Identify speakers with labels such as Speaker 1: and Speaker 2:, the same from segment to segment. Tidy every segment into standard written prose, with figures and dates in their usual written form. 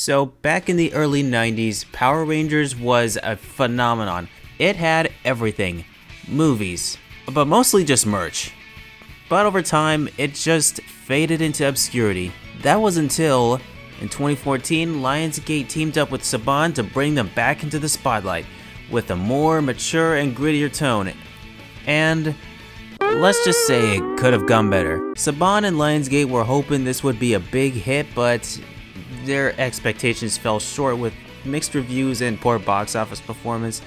Speaker 1: So back in the early 90s, Power Rangers was a phenomenon. It had everything. Movies, but mostly just merch. But over time, it just faded into obscurity. That was until, in 2014, Lionsgate teamed up with Saban to bring them back into the spotlight with a more mature and grittier tone. And let's just say it could have gone better. Saban and Lionsgate were hoping this would be a big hit, but their expectations fell short with mixed reviews and poor box office performance.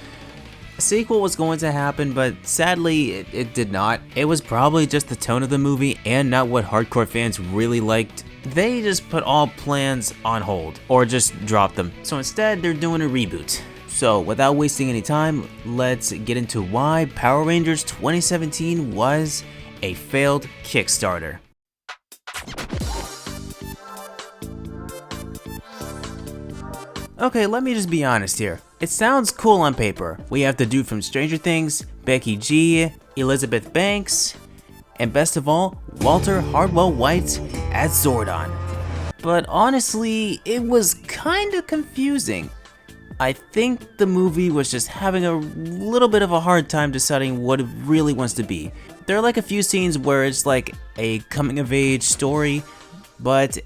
Speaker 1: A sequel was going to happen, but sadly, it did not. It was probably just the tone of the movie and not what hardcore fans really liked. They just put all plans on hold, or just dropped them. So instead, they're doing a reboot. So without wasting any time, let's get into why Power Rangers 2017 was a failed Kickstarter. Okay, let me just be honest here. It sounds cool on paper. We have the dude from Stranger Things, Becky G, Elizabeth Banks, and best of all, Walter Hardwell White as Zordon. But honestly, it was kinda confusing. I think the movie was just having a little bit of a hard time deciding what it really wants to be. There are like a few scenes where it's like a coming of age story, but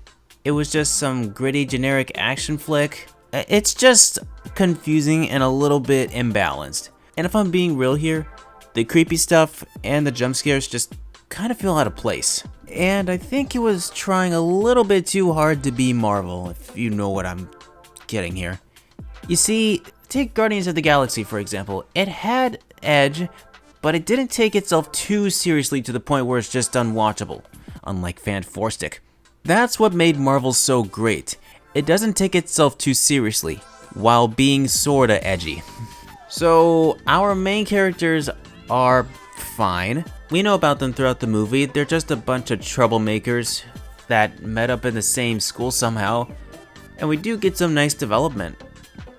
Speaker 1: it was just some gritty generic action flick. It's just confusing and a little bit imbalanced. And if I'm being real here, the creepy stuff and the jump scares just kind of feel out of place. And I think it was trying a little bit too hard to be Marvel, if you know what I'm getting here. You see, take Guardians of the Galaxy for example. It had edge, but it didn't take itself too seriously to the point where it's just unwatchable, unlike Fan4stick. That's what made Marvel so great. It doesn't take itself too seriously, while being sorta edgy. So, our main characters are fine. We know about them throughout the movie. They're just a bunch of troublemakers that met up in the same school somehow, and we do get some nice development.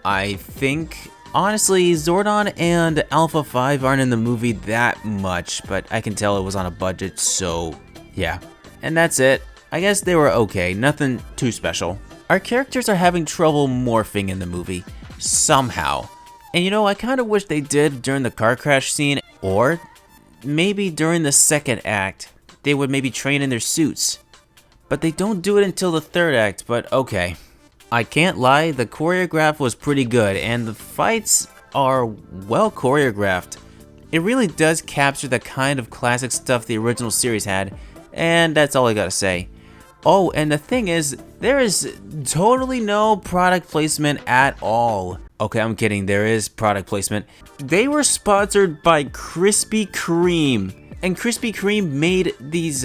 Speaker 1: I think, honestly, Zordon and Alpha 5 aren't in the movie that much, but I can tell it was on a budget, so yeah. And that's it. I guess they were okay, nothing too special. Our characters are having trouble morphing in the movie, somehow. And you know, I kinda wish they did during the car crash scene, or maybe during the second act, they would maybe train in their suits. But they don't do it until the third act, but okay. I can't lie, the choreograph was pretty good, and the fights are well choreographed. It really does capture the kind of classic stuff the original series had, and that's all I gotta say. Oh, and the thing is, there is totally no product placement at all. Okay, I'm kidding, there is product placement. They were sponsored by Krispy Kreme, and Krispy Kreme made these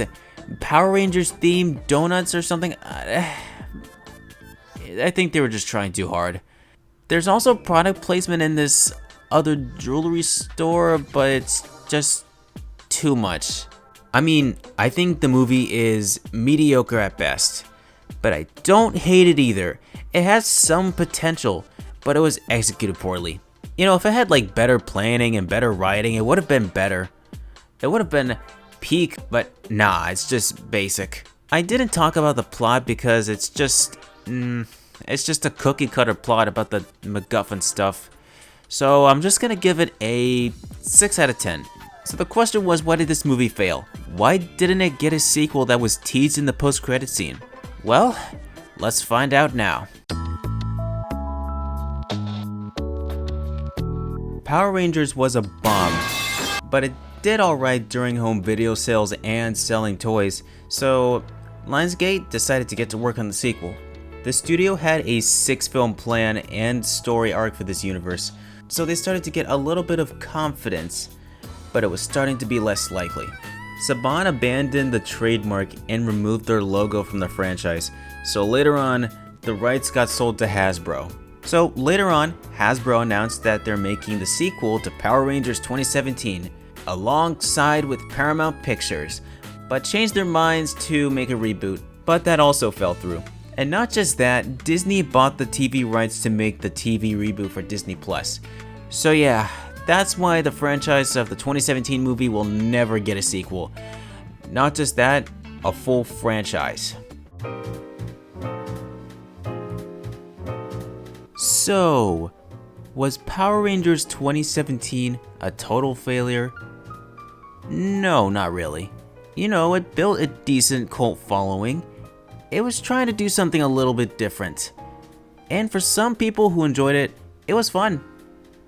Speaker 1: Power Rangers themed donuts or something. I think they were just trying too hard. There's also product placement in this other jewelry store, but it's just too much. I mean, I think the movie is mediocre at best, but I don't hate it either. It has some potential, but it was executed poorly. You know, if it had like better planning and better writing, it would have been better. It would have been peak, but nah, it's just basic. I didn't talk about the plot because it's just a cookie cutter plot about the MacGuffin stuff. So I'm just gonna give it a 6 out of 10. So the question was, why did this movie fail? Why didn't it get a sequel that was teased in the post-credit scene? Well, let's find out now. Power Rangers was a bomb, but it did alright during home video sales and selling toys, so Lionsgate decided to get to work on the sequel. The studio had a 6-film plan and story arc for this universe, so they started to get a little bit of confidence, but it was starting to be less likely. Saban abandoned the trademark and removed their logo from the franchise, so later on, the rights got sold to Hasbro. So later on, Hasbro announced that they're making the sequel to Power Rangers 2017, alongside with Paramount Pictures, but changed their minds to make a reboot, but that also fell through. And not just that, Disney bought the TV rights to make the TV reboot for Disney+. So yeah, that's why the franchise of the 2017 movie will never get a sequel. Not just that, a full franchise. So, was Power Rangers 2017 a total failure? No, not really. You know, it built a decent cult following. It was trying to do something a little bit different. And for some people who enjoyed it, it was fun.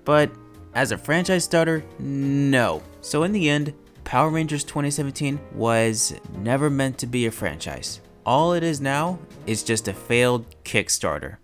Speaker 1: But as a franchise starter, no. So in the end, Power Rangers 2017 was never meant to be a franchise. All it is now is just a failed Kickstarter.